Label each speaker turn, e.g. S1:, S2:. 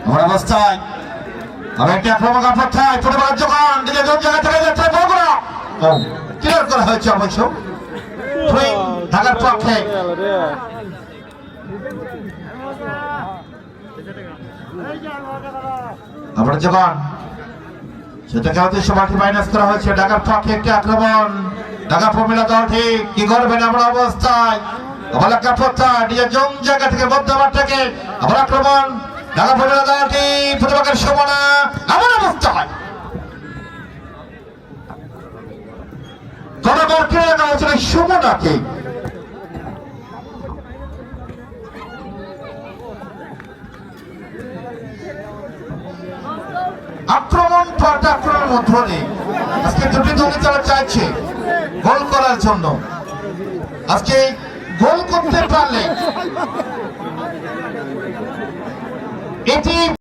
S1: আমার অবস্থায় আমি একটা আক্রমণ অপেক্ষায় ফুটবলের যোগান দিকে যোগ জায়গা থেকে যাচ্ছে বগুড়া ক্লিয়ার করা হয়েছে অবশ্য ঢাকার পক্ষে আবার যোগান সেটাকে উদ্দেশ্য মাঠে মাইনাস করা হয়েছে ঢাকার পক্ষে একটি আক্রমণ ঢাকা প্রমিলা দলটি কি করবেন আমরা অবস্থায় আবার একটা প্রত্যায় নিজের জং জায়গা থেকে মধ্যমাঠ থেকে আবার আক্রমণ ঢাকা প্রমিলা দলটি প্রতিপক্ষের সমানা আমার অবস্থায় গণবার কিনে দেওয়া হয়েছিল সুমনাকে আক্রমণ আক্রমণের মধ্যে আজকে দুটি দলই তারা চাইছে গোল করার জন্য আজকে গোল করতে পারলে এটি